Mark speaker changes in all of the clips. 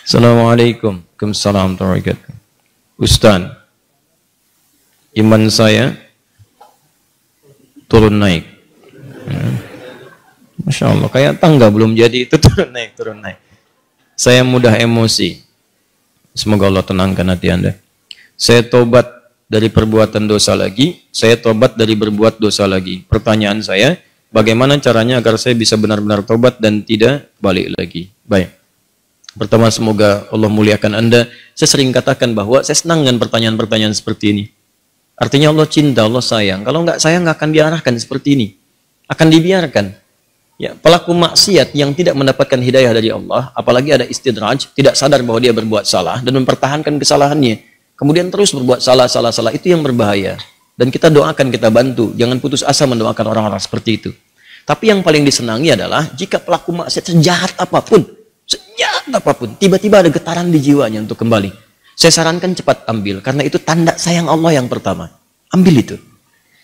Speaker 1: Assalamualaikum. Waalaikumsalam warahmatullahi wabarakatuh. Ustaz, iman saya turun naik. Masya Allah, kayak tangga belum jadi itu turun naik, turun naik. Saya mudah emosi. Semoga Allah tenangkan hati Anda. Saya tobat dari perbuatan dosa lagi, saya tobat dari berbuat dosa lagi. Pertanyaan saya, bagaimana caranya agar saya bisa benar-benar tobat dan tidak balik lagi? Baik. Pertama, semoga Allah muliakan Anda. Saya sering katakan bahwa saya senang dengan pertanyaan-pertanyaan seperti ini. Artinya Allah cinta, Allah sayang. Kalau nggak sayang, nggak akan diarahkan seperti ini. Akan dibiarkan. Ya, pelaku maksiat yang tidak mendapatkan hidayah dari Allah, apalagi ada istidraj, tidak sadar bahwa dia berbuat salah dan mempertahankan kesalahannya, kemudian terus berbuat salah, itu yang berbahaya. Dan kita doakan, kita bantu. Jangan putus asa mendoakan orang-orang seperti itu. Tapi yang paling disenangi adalah jika pelaku maksiat sejahat apapun, tiba-tiba ada getaran di jiwanya untuk kembali. Saya sarankan cepat ambil, karena itu tanda sayang Allah yang pertama. Ambil itu.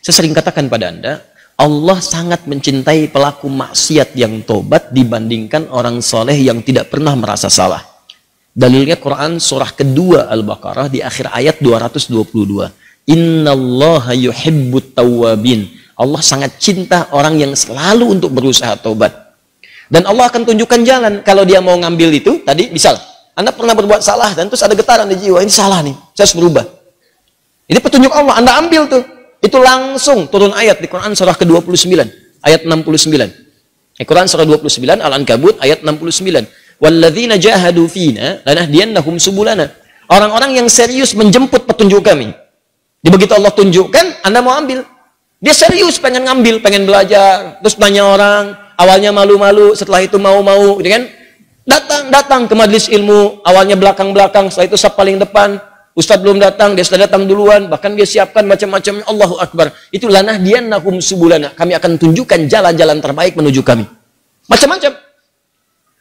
Speaker 1: Saya sering katakan pada Anda, Allah sangat mencintai pelaku maksiat yang tobat dibandingkan orang soleh yang tidak pernah merasa salah. Dalilnya Quran surah kedua Al-Baqarah di akhir ayat 222. Innallaha yuhibbut tawwabin. Allah sangat cinta orang yang selalu untuk berusaha tobat. Dan Allah akan tunjukkan jalan kalau dia mau ngambil itu. Tadi misal Anda pernah berbuat salah dan terus ada getaran di jiwa, ini salah nih, saya harus berubah. Ini petunjuk Allah, Anda ambil tuh. Itu langsung turun ayat di Quran surah ke-29 ayat 69. Quran surah 29 Al-Ankabut ayat 69. Walladzina jahadu fina lanahdiyannahum subulana. Orang-orang yang serius menjemput petunjuk kami. Begitu Allah tunjukkan, Anda mau ambil. Dia serius pengen ngambil, pengen belajar, terus tanya orang. Awalnya malu-malu, setelah itu mau-mau, gitu kan? Datang ke majelis ilmu, awalnya belakang-belakang, setelah itu saf paling depan. Ustadz belum datang, dia sudah datang duluan, bahkan dia siapkan macam-macam. Allahu Akbar. Itu lanahdiyannahum subulana. Kami akan tunjukkan jalan-jalan terbaik menuju kami. Macam-macam.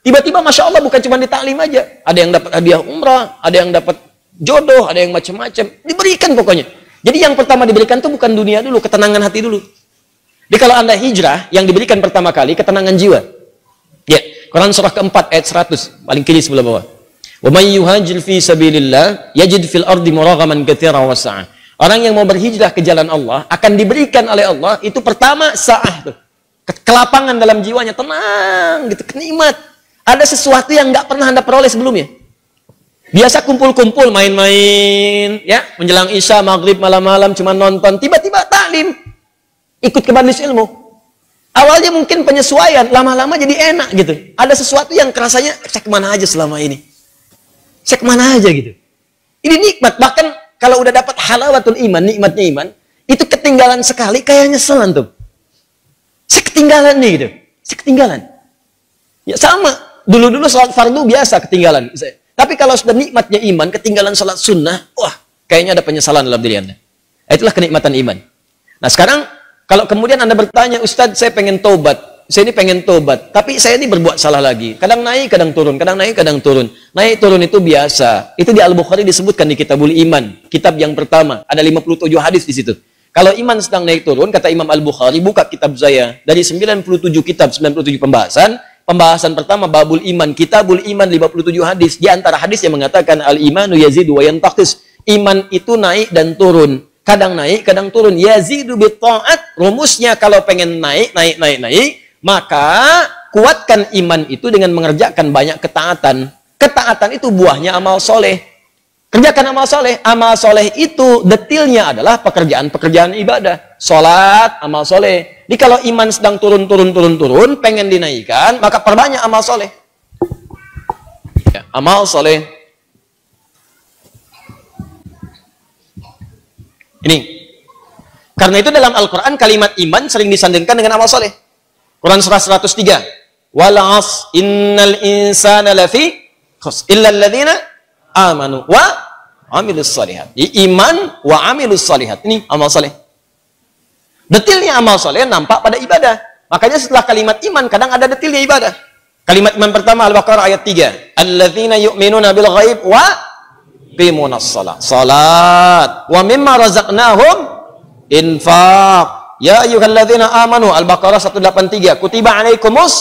Speaker 1: Tiba-tiba Masya Allah bukan cuma di taklim aja. Ada yang dapat hadiah umrah, ada yang dapat jodoh, ada yang macam-macam. Diberikan pokoknya. Jadi yang pertama diberikan itu bukan dunia dulu, ketenangan hati dulu. Jadi kalau Anda hijrah, yang diberikan pertama kali ketenangan jiwa. Ya, Quran surah keempat ayat 100, paling kiri sebelah bawah. Wa may yuhajir fi sabilillah yajid fil ardi muraghaman katsiran wa sa'ah. Orang yang mau berhijrah ke jalan Allah akan diberikan oleh Allah itu pertama sa'ah tuh. Kelapangan dalam jiwanya, tenang gitu, kenikmat. Ada sesuatu yang nggak pernah Anda peroleh sebelumnya. Biasa kumpul-kumpul, main-main, ya, menjelang Isya, maghrib, malam-malam cuma nonton, tiba-tiba taklim. Ikut ke majelis ilmu. Awalnya mungkin penyesuaian, lama-lama jadi enak gitu. Ada sesuatu yang kerasanya, saya kemana aja selama ini? Saya kemana aja gitu. Ini nikmat. Bahkan kalau udah dapat halawatul iman, nikmatnya iman, itu ketinggalan sekali, kayak nyesel antum. Saya ketinggalan nih gitu. Saya ketinggalan. Ya sama. Dulu-dulu salat fardu biasa ketinggalan. Tapi kalau sudah nikmatnya iman, ketinggalan salat sunnah, wah, kayaknya ada penyesalan dalam diri Anda. Itulah kenikmatan iman. Nah sekarang, kalau kemudian Anda bertanya, Ustadz saya pengen tobat, saya ini pengen tobat, tapi saya ini berbuat salah lagi. Kadang naik, kadang turun, kadang naik, kadang turun. Naik turun itu biasa. Itu di Al-Bukhari disebutkan di Kitabul Iman, kitab yang pertama. Ada 57 hadis di situ. Kalau iman sedang naik turun, kata Imam Al-Bukhari, buka kitab saya. Dari 97 kitab, 97 pembahasan. Pembahasan pertama, Babul Iman, Kitabul Iman, 57 hadis. Di antara hadis yang mengatakan, Al-imanu yazidu wa yantaqis. Iman itu naik dan turun. Kadang naik, kadang turun. Yazidu bitta'at. Rumusnya kalau pengen naik, maka kuatkan iman itu dengan mengerjakan banyak ketaatan. Ketaatan itu buahnya amal soleh. Kerjakan amal soleh. Amal soleh itu detilnya adalah pekerjaan-pekerjaan ibadah. Sholat, amal soleh. Jadi kalau iman sedang turun, pengen dinaikkan, maka perbanyak amal soleh. Ya, amal soleh. Ini. Karena itu dalam Al-Quran kalimat iman sering disandingkan dengan amal soleh. Quran surah 103. Wal 'asr innal insana lafi khusr illa alladziina amanu wa 'amilus shalihat. Iman wa 'amilus shalihat. Ini amal soleh. Detilnya amal soleh nampak pada ibadah. Makanya setelah kalimat iman kadang ada detilnya ibadah. Kalimat iman pertama Al-Baqarah ayat 3. Alladziina yu'minuna bil ghaib wa yuqimunas shalah. Salat wa mimma razaqnahum infaq. Ya ayyuhalladzina amanu, Al-Baqarah 183. Kutiba alaikumus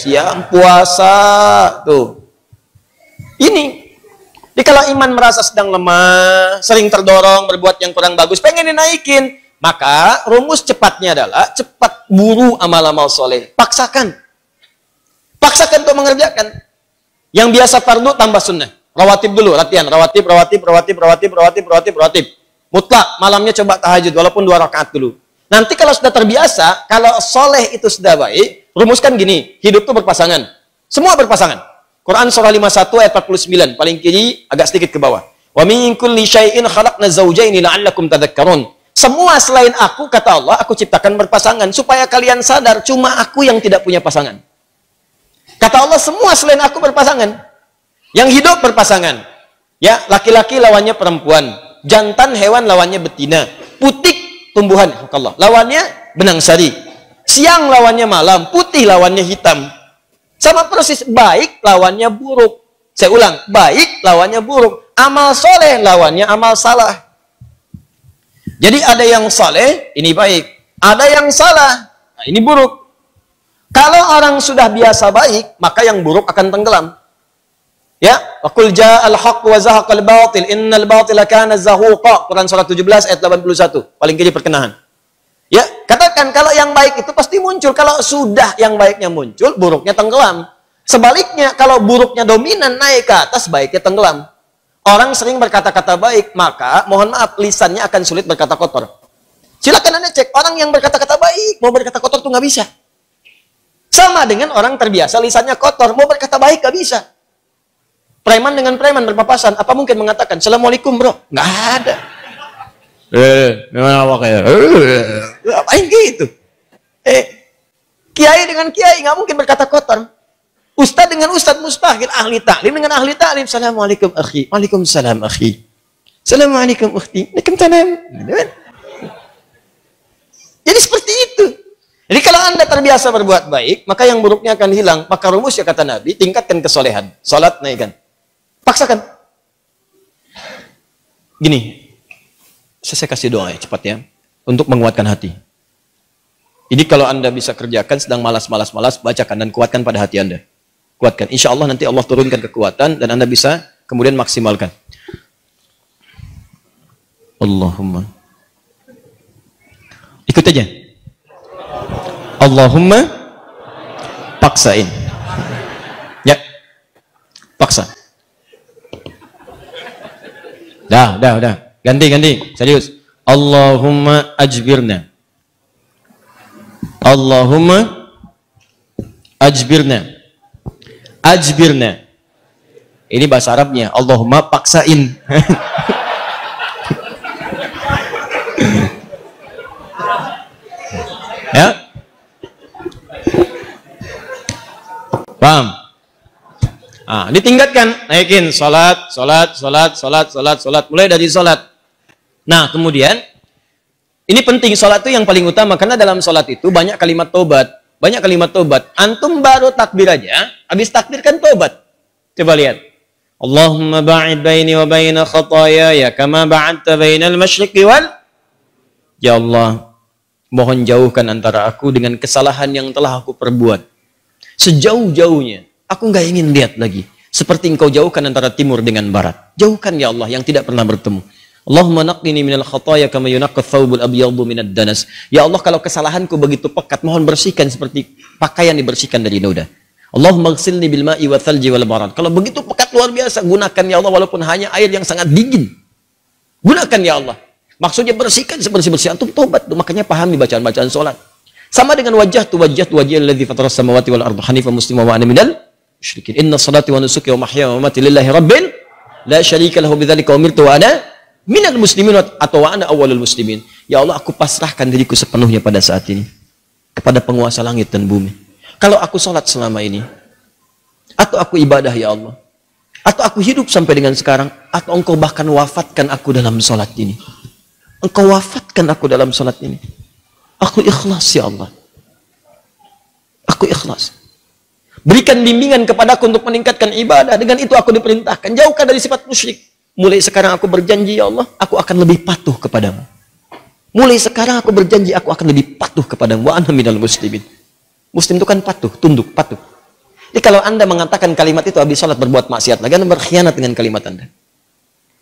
Speaker 1: yang puasa. Tuh. Ini Jadi kalau iman merasa sedang lemah, sering terdorong berbuat yang kurang bagus, pengen dinaikin, maka rumus cepatnya adalah cepat buru amal-amal soleh. Paksakan. Paksakan untuk mengerjakan. Yang biasa fardu tambah sunnah. Rawatib dulu, latihan. Rawatib. Mutlak, malamnya coba tahajud, walaupun 2 rakaat dulu. Nanti kalau sudah terbiasa, kalau soleh itu sudah baik, rumuskan gini, hidup itu berpasangan. Semua berpasangan. Quran surah 51 ayat 49, paling kiri, agak sedikit ke bawah. Wa min kulli syai'in khalaqna zawjaini la'allakum tadhakkarun. Semua selain aku, kata Allah, aku ciptakan berpasangan, supaya kalian sadar, cuma aku yang tidak punya pasangan. Kata Allah, semua selain aku berpasangan. Yang hidup berpasangan. Ya, laki-laki lawannya perempuan. Jantan hewan lawannya betina. Putik tumbuhan, Allah. Lawannya benang sari. Siang lawannya malam. Putih lawannya hitam. Sama persis, baik lawannya buruk. Saya ulang, baik lawannya buruk. Amal soleh lawannya amal salah. Jadi ada yang soleh, ini baik. Ada yang salah, nah ini buruk. Kalau orang sudah biasa baik, maka yang buruk akan tenggelam. Ya, waqul ja'al haqq wa zahaqal batil innal batila kana zahuqa. Quran surah 17 ayat 81. Paling kiri perkenahan. Ya, katakan kalau yang baik itu pasti muncul. Kalau sudah yang baiknya muncul, buruknya tenggelam. Sebaliknya, kalau buruknya dominan naik ke atas, baiknya tenggelam. Orang sering berkata-kata baik, maka mohon maaf lisannya akan sulit berkata kotor. Silakan Anda cek, orang yang berkata-kata baik mau berkata kotor tuh nggak bisa. Sama dengan orang terbiasa lisannya kotor, mau berkata baik nggak bisa. Preman dengan preman berpapasan, apa mungkin mengatakan Assalamualaikum bro? Nggak ada. Gimana awaknya? Apain gitu? Kiai dengan kiai nggak mungkin berkata kotor. Ustadz dengan ustadz mustahil, ahli taklim dengan ahli taklim. Assalamualaikum akhi. Waalaikumsalam akhi. Assalamualaikum ukhti. Waalaikumsalam. Jadi seperti itu. Jadi kalau Anda terbiasa berbuat baik, maka yang buruknya akan hilang. Maka rumusnya kata Nabi, tingkatkan kesolehan. Salat naikkan. Paksakan. Gini, saya kasih doa ya, cepat ya. Untuk menguatkan hati. Ini kalau Anda bisa kerjakan, sedang malas-malas, bacakan dan kuatkan pada hati Anda. Kuatkan. Insya Allah nanti Allah turunkan kekuatan dan Anda bisa kemudian maksimalkan. Allahumma. Ikut aja. Allahumma paksain. Ya. Paksa. Dah. Ganti. Serius. Allahumma ajbirna. Allahumma ajbirna. Ajbirna. Ini bahasa Arabnya. Allahumma paksain. Ya? Paham? Ditingkatkan, naikin salat. Mulai dari salat. Nah, kemudian ini penting, salat itu yang paling utama karena dalam salat itu banyak kalimat tobat. Antum baru takbir aja, habis takbir kan tobat. Coba lihat. Allahumma ba'id baini wa baina khataaya kama ba'adta bainal masyriqi wal. Ya Allah, mohon jauhkan antara aku dengan kesalahan yang telah aku perbuat. Sejauh-jauhnya, aku nggak ingin lihat lagi. Seperti engkau jauhkan antara timur dengan barat. Jauhkan ya Allah yang tidak pernah bertemu. Allahumma naqqini minal khataaya kama yunaqqa thawbul abyadu minad danas. Ya Allah, kalau kesalahanku begitu pekat, mohon bersihkan seperti pakaian dibersihkan dari noda. Allahumma ghsilni bil ma'i wa thalji wal barad. Kalau begitu pekat luar biasa, gunakan ya Allah walaupun hanya air yang sangat dingin. Gunakan ya Allah. Maksudnya bersihkan sebersih-bersih. Antum tobat, makanya pahami bacaan-bacaan salat. Sama dengan wajhatu wajhiyal ladzi fataras samawati wal arda hanifan musliman wa ana minal musyrikin. Inna salati wa nusuki wa mahyaya wa mamati lillahi rabbil la syarika lahu bidzalika umirtu wa ana minal muslimin atau wa ana awwalul muslimin. Ya Allah, aku pasrahkan diriku sepenuhnya pada saat ini kepada penguasa langit dan bumi. Kalau aku salat selama ini, atau aku ibadah ya Allah, atau aku hidup sampai dengan sekarang, atau engkau bahkan wafatkan aku dalam salat ini. Engkau wafatkan aku dalam salat ini. Aku ikhlas ya Allah. Aku ikhlas. Berikan bimbingan kepadaku untuk meningkatkan ibadah. Dengan itu aku diperintahkan. Jauhkan dari sifat musyrik. Mulai sekarang aku berjanji ya Allah, aku akan lebih patuh kepadamu. Mulai sekarang aku berjanji aku akan lebih patuh kepadamu. Wa ana minal muslimin. Muslim itu kan patuh, tunduk, patuh. Jadi kalau Anda mengatakan kalimat itu habis salat berbuat maksiat lagi, Anda berkhianat dengan kalimat Anda.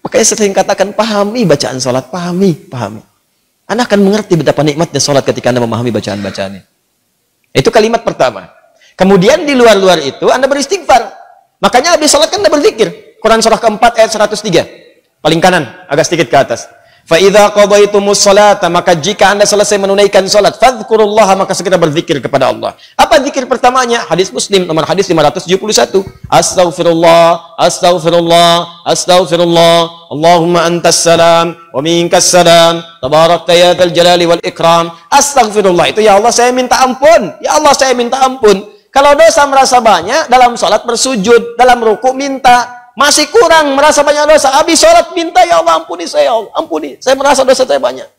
Speaker 1: Makanya saya sering katakan, pahami bacaan sholat, pahami. Anda akan mengerti betapa nikmatnya sholat ketika Anda memahami bacaan-bacaannya. Itu kalimat pertama. Kemudian di luar-luar itu Anda beristighfar. Makanya habis sholat kan Anda berzikir. Quran surah keempat ayat 103. Paling kanan, agak sedikit ke atas. فَإِذَا قَضَيْتُمُ الصَّلَاةَ, maka jika Anda selesai menunaikan salat, fadhkurullaha, maka segera berzikir kepada Allah. Apa zikir pertamanya? Hadis Muslim nomor hadis 571. Astaghfirullah, astaghfirullah, astaghfirullah. Allahumma antas salam wa minkas salam. Tabarakta ya dzal jalali wal ikram. Astaghfirullah itu, ya Allah saya minta ampun. Ya Allah saya minta ampun. Kalau dosa merasa banyak, dalam salat bersujud, dalam ruku minta. Masih kurang, merasa banyak dosa. Habis sholat minta, ya Allah ampuni saya, ya Allah. Ampuni, saya merasa dosa saya banyak.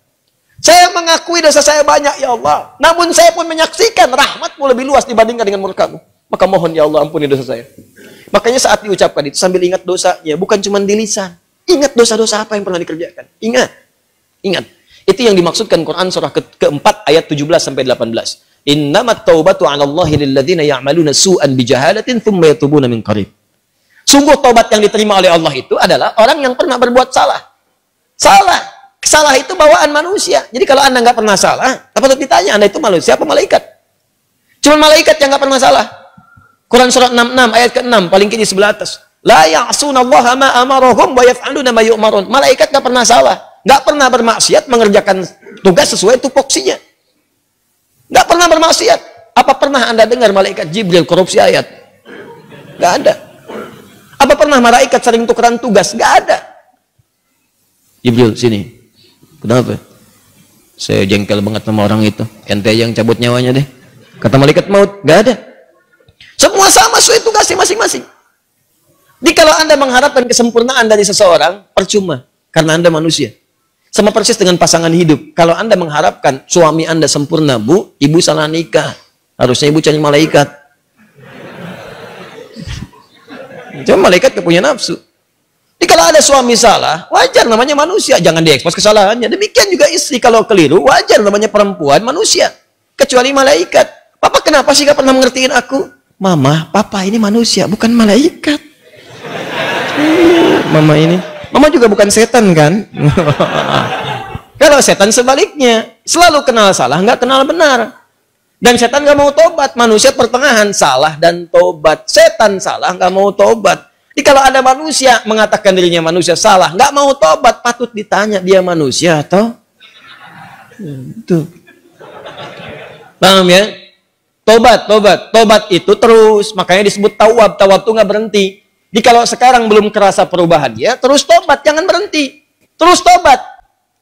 Speaker 1: Saya mengakui dosa saya banyak, ya Allah. Namun saya pun menyaksikan rahmatmu lebih luas dibandingkan dengan murkamu. Maka mohon, ya Allah ampuni dosa saya. Makanya saat diucapkan itu sambil ingat dosanya, bukan cuma di lisan. Ingat dosa-dosa apa yang pernah dikerjakan. Ingat. Itu yang dimaksudkan Quran surah keempat ayat 17-18. Innamat taubatu 'ala Allahi lilladzina ya'maluna su'an bijahalatin thumma yatubuna min qarib. Sungguh taubat yang diterima oleh Allah itu adalah orang yang pernah berbuat salah. Salah itu bawaan manusia. Jadi kalau Anda nggak pernah salah, apa ditanya Anda itu manusia apa malaikat? Cuma malaikat yang nggak pernah salah. Quran surah 66 ayat ke-6 paling kiri sebelah atas. La ya'sunallaha ma amarahum wa yaf'aluna ma yu'marun. Malaikat nggak pernah salah, nggak pernah bermaksiat, mengerjakan tugas sesuai tupoksinya. Nggak pernah bermaksiat. Apa pernah Anda dengar malaikat Jibril korupsi ayat? Nggak ada. Apa pernah malaikat sering tukeran tugas? Nggak ada. Jibril, sini. Kenapa? Saya jengkel banget sama orang itu. Ente yang cabut nyawanya deh. Kata malaikat maut, nggak ada. Semua sama sesuai tugasnya masing-masing. Jadi kalau Anda mengharapkan kesempurnaan dari seseorang, percuma. Karena Anda manusia. Sama persis dengan pasangan hidup. Kalau Anda mengharapkan suami Anda sempurna, Bu, Ibu salah nikah. Harusnya Ibu cari malaikat. Cuma malaikat gak punya nafsu. Jadi kalau ada suami salah, wajar namanya manusia. Jangan diekspos kesalahannya. Demikian juga istri kalau keliru, wajar namanya perempuan manusia. Kecuali malaikat. Papa kenapa sih gak pernah mengertiin aku? Mama, papa ini manusia, bukan malaikat. Mama juga bukan setan kan? Kalau setan sebaliknya. Selalu kenal salah, nggak kenal benar. Dan setan nggak mau tobat. Manusia pertengahan, salah dan tobat. Setan salah, nggak mau tobat. Jadi kalau ada manusia mengatakan dirinya manusia salah, nggak mau tobat, patut ditanya dia manusia atau? Itu. Paham ya? Tobat itu terus. Makanya disebut tawab. Tawab itu nggak berhenti. Jadi kalau sekarang belum kerasa perubahan dia, terus tobat, jangan berhenti. Terus tobat.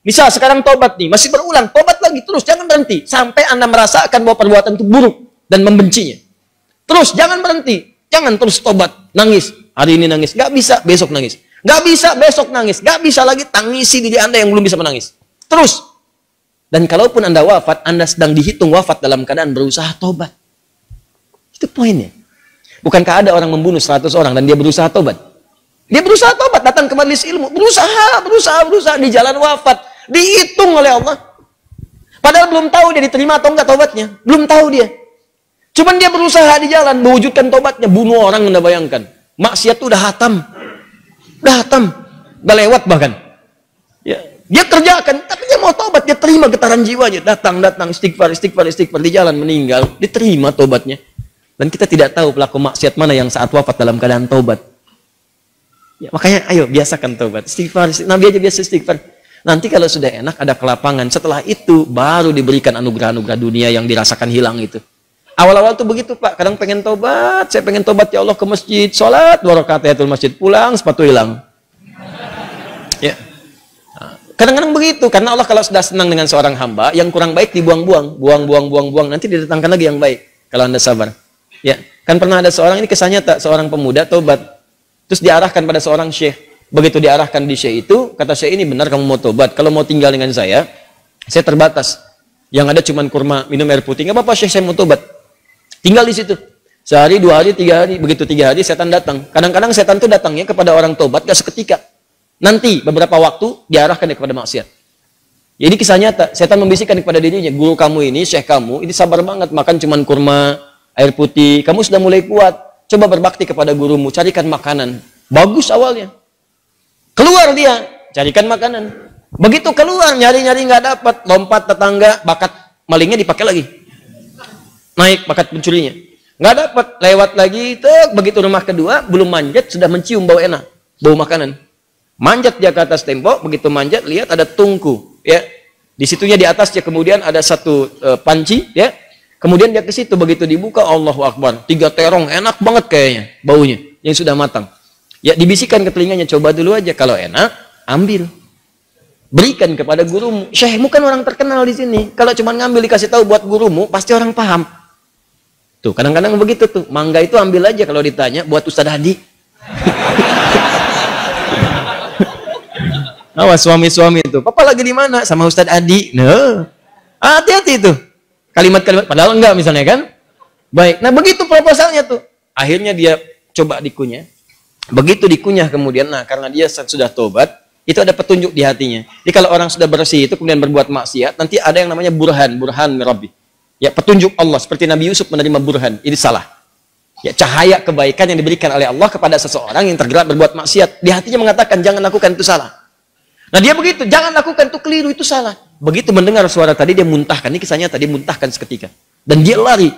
Speaker 1: Misal sekarang tobat nih, masih berulang, tobat lagi terus, jangan berhenti. Sampai Anda merasakan bahwa perbuatan itu buruk dan membencinya. Terus, jangan berhenti. Jangan terus tobat, nangis. Hari ini nangis, nggak bisa, besok nangis. Nggak bisa, besok nangis. Nggak bisa lagi, tangisi diri Anda yang belum bisa menangis. Terus. Dan kalaupun Anda wafat, Anda sedang dihitung wafat dalam keadaan berusaha tobat. Itu poinnya. Bukankah ada orang membunuh 100 orang dan dia berusaha tobat? Dia berusaha tobat, datang ke majelis ilmu. Berusaha di jalan wafat. Dihitung oleh Allah. Padahal belum tahu dia diterima atau enggak tobatnya. Belum tahu dia. Cuman dia berusaha di jalan mewujudkan tobatnya. Bunuh orang, Anda bayangkan. Maksiat itu udah hatam. Udah lewat bahkan. Ya, dia kerjakan, tapi dia mau tobat. Dia terima getaran jiwanya. Datang, istighfar. Di jalan meninggal. Diterima tobatnya. Dan kita tidak tahu pelaku maksiat mana yang saat wafat dalam keadaan tobat. Ya, makanya ayo biasakan tobat. Istighfar. Nabi aja biasa istighfar. Nanti kalau sudah enak ada kelapangan. Setelah itu baru diberikan anugerah-anugerah dunia yang dirasakan hilang itu. Awal-awal tuh begitu Pak. Kadang pengen tobat. Saya pengen tobat ya Allah ke masjid. Sholat 2 rakaat tahiyatul masjid. Pulang sepatu hilang. Ya. Kadang-kadang begitu. Karena Allah kalau sudah senang dengan seorang hamba, yang kurang baik dibuang-buang. Buang. Nanti didatangkan lagi yang baik. Kalau Anda sabar. Ya. Kan pernah ada seorang, ini kisah nyata. Seorang pemuda tobat. Terus diarahkan pada seorang syekh. Begitu diarahkan di syekh itu, kata syekh ini benar kamu mau tobat. Kalau mau tinggal dengan saya terbatas. Yang ada cuma kurma, minum air putih. Nggak apa-apa syekh, saya mau tobat. Tinggal di situ. Sehari, 2 hari, 3 hari. Begitu 3 hari, setan datang. Kadang-kadang setan itu datangnya kepada orang tobat, gak seketika. Nanti, beberapa waktu, diarahkan kepada maksiat. Jadi kisah nyata, setan membisikkan kepada dirinya, guru kamu ini, syekh kamu, ini sabar banget, makan cuma kurma, air putih. Kamu sudah mulai kuat. Coba berbakti kepada gurumu, carikan makanan. Bagus awalnya. Keluar dia, carikan makanan. Begitu keluar, nyari-nyari nggak dapat, lompat tetangga, bakat malingnya dipakai lagi. Naik bakat pencurinya. Nggak dapat, lewat lagi, begitu rumah kedua, belum manjat, sudah mencium bau enak, bau makanan. Manjat dia ke atas tembok, begitu manjat, lihat ada tungku, ya. Di situnya di atasnya kemudian ada satu panci, ya. Kemudian dia ke situ, begitu dibuka, Allahu Akbar, 3 terong, enak banget kayaknya, baunya, yang sudah matang. Ya, dibisikkan ke telinganya, coba dulu aja, kalau enak, ambil. Berikan kepada gurumu. Syekhmu kan orang terkenal di sini. Kalau cuma ngambil dikasih tahu buat gurumu, pasti orang paham. Tuh, kadang-kadang begitu tuh. Mangga itu ambil aja kalau ditanya buat Ustadz Hadi. Awas suami-suami itu. Papa lagi di mana? Sama Ustadz Adi. Nah, hati-hati itu. Kalimat-kalimat padahal enggak misalnya kan? Baik. Nah, begitu proposalnya tuh. Akhirnya dia coba dikunyah. Begitu dikunyah kemudian, nah karena dia sudah tobat, itu ada petunjuk di hatinya. Jadi kalau orang sudah bersih itu kemudian berbuat maksiat, nanti ada yang namanya burhan mirabbi. Ya, petunjuk Allah seperti Nabi Yusuf menerima burhan. Ini salah. Ya, cahaya kebaikan yang diberikan oleh Allah kepada seseorang yang tergerak berbuat maksiat. Di hatinya mengatakan jangan lakukan itu salah. Nah dia begitu, jangan lakukan itu keliru, itu salah. Begitu mendengar suara tadi dia muntahkan, ini kisahnya tadi muntahkan seketika. Dan dia lari.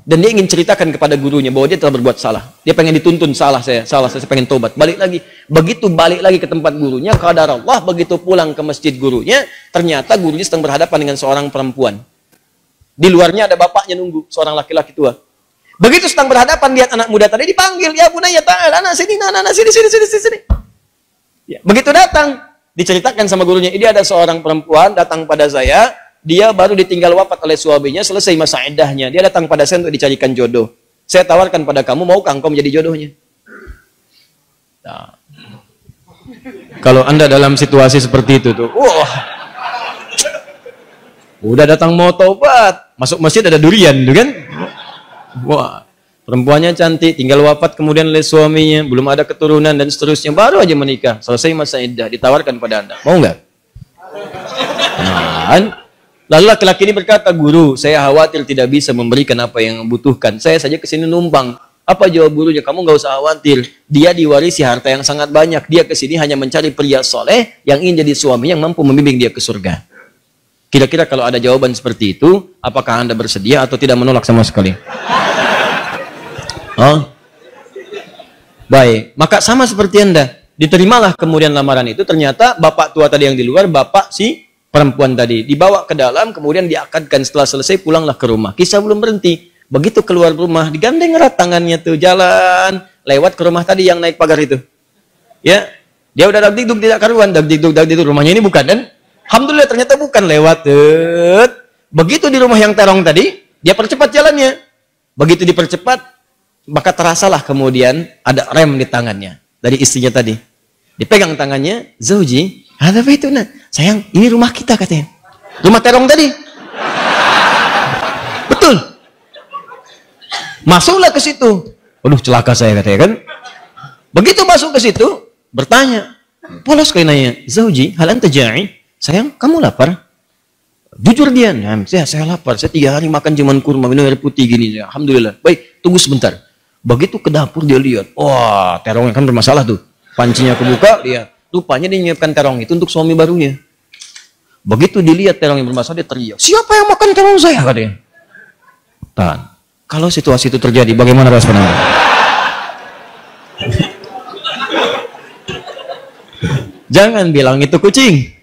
Speaker 1: Dan dia ingin ceritakan kepada gurunya bahwa dia telah berbuat salah. Dia pengen dituntun, salah saya pengen tobat. Balik lagi. Begitu balik lagi ke tempat gurunya, qadar Allah, begitu pulang ke masjid gurunya, ternyata gurunya sedang berhadapan dengan seorang perempuan. Di luarnya ada bapaknya nunggu, seorang laki-laki tua. Begitu sedang berhadapan, lihat anak muda tadi dipanggil, ya bunaya ta'ala, anak sini, sini. Ya, begitu datang, diceritakan sama gurunya, ini ada seorang perempuan datang pada saya, dia baru ditinggal wafat oleh suaminya, selesai masa iddahnya, dia datang pada saya untuk dicarikan jodoh. Saya tawarkan pada kamu, maukah engkau menjadi jodohnya? Nah, kalau Anda dalam situasi seperti itu tuh, wah, udah datang mau taubat, masuk masjid ada durian tuh kan? Wah, perempuannya cantik, tinggal wafat kemudian oleh suaminya, belum ada keturunan dan seterusnya, baru aja menikah, selesai masa iddah, ditawarkan pada Anda, mau nggak? Nah, lalu laki-laki ini berkata, guru, saya khawatir tidak bisa memberikan apa yang membutuhkan, saya saja kesini numpang. Apa jawab gurunya? Kamu nggak usah khawatir, dia diwarisi harta yang sangat banyak, dia kesini hanya mencari pria soleh yang ingin jadi suami yang mampu membimbing dia ke surga. Kira-kira kalau ada jawaban seperti itu, apakah Anda bersedia atau tidak menolak sama sekali? Oh, baik. Maka sama seperti Anda. Diterimalah kemudian lamaran itu. Ternyata bapak tua tadi yang di luar, bapak si perempuan tadi. Dibawa ke dalam, kemudian diakadkan. Setelah selesai, pulanglah ke rumah. Kisah belum berhenti. Begitu keluar rumah, digandeng erat tangannya tuh. Jalan, lewat ke rumah tadi yang naik pagar itu. Ya, dia udah dagdikduk tidak karuan. Dagdikduk. Rumahnya ini bukan kan? Alhamdulillah ternyata bukan, lewat. Begitu di rumah yang terong tadi, dia percepat jalannya. Begitu dipercepat, maka terasalah kemudian ada rem di tangannya dari istrinya tadi. Dipegang tangannya, Zauji, ada apa itu? Nah, sayang, ini rumah kita katanya. Rumah terong tadi. Betul. Masuklah ke situ. Aduh, celaka saya katanya kan. Begitu masuk ke situ, bertanya. Polos kayak nanya, Zauji, hal anta ja'i? Sayang, kamu lapar? Jujur dia, nah, saya lapar. Saya 3 hari makan cuman kurma, minum air putih gini. Alhamdulillah. Baik, tunggu sebentar. Begitu ke dapur dia lihat, wah, terongnya kan bermasalah tuh. Pancinya kebuka, dia rupanya dia menyiapkan terong itu untuk suami barunya. Begitu dilihat terong yang bermasalah, dia teriak, siapa yang makan terong saya? Katanya. Tahan. Kalau situasi itu terjadi, bagaimana respon Anda? Jangan bilang itu kucing.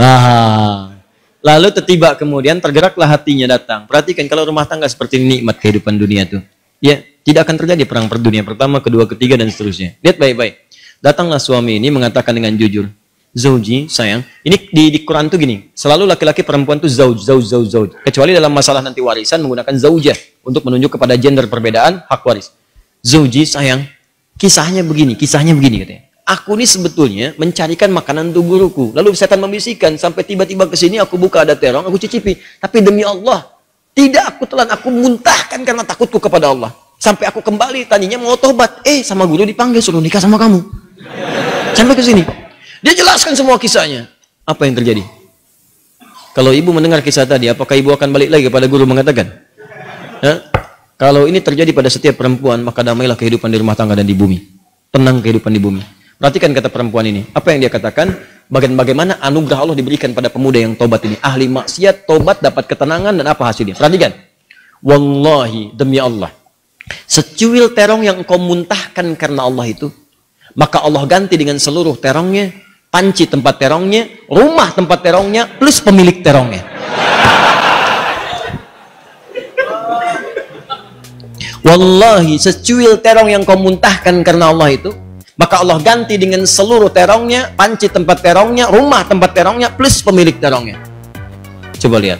Speaker 1: Nah, lalu tiba kemudian tergeraklah hatinya datang. Perhatikan kalau rumah tangga seperti ini, nikmat kehidupan dunia tuh. Ya, tidak akan terjadi perang per dunia pertama, kedua, ketiga dan seterusnya. Lihat baik-baik. Datanglah suami ini mengatakan dengan jujur, Zauji, sayang. Ini di Quran tuh gini, selalu laki-laki perempuan tuh zauj. Kecuali dalam masalah nanti warisan menggunakan zaujah untuk menunjuk kepada gender perbedaan hak waris. Zauji, sayang. Kisahnya begini katanya. Aku ini sebetulnya mencarikan makanan untuk guruku. Lalu setan membisikkan sampai tiba-tiba ke sini aku buka ada terong, aku cicipi. Tapi demi Allah, tidak aku telan, aku muntahkan karena takutku kepada Allah. Sampai aku kembali tadinya mau tobat, sama guru dipanggil suruh nikah sama kamu. Sampai ke sini. Dia jelaskan semua kisahnya. Apa yang terjadi? Kalau ibu mendengar kisah tadi, apakah ibu akan balik lagi kepada guru mengatakan? Kalau ini terjadi pada setiap perempuan, maka damailah kehidupan di rumah tangga dan di bumi. Tenang kehidupan di bumi. Perhatikan kata perempuan ini. Apa yang dia katakan? Bagaimana anugerah Allah diberikan pada pemuda yang tobat ini. Ahli maksiat, tobat, dapat ketenangan, dan apa hasilnya? Perhatikan. Wallahi, demi Allah. Secuil terong yang engkau muntahkan karena Allah itu, maka Allah ganti dengan seluruh terongnya, panci tempat terongnya, rumah tempat terongnya, plus pemilik terongnya. Wallahi, secuil terong yang kau muntahkan karena Allah itu, maka Allah ganti dengan seluruh terongnya, panci tempat terongnya, rumah tempat terongnya, plus pemilik terongnya. Coba lihat.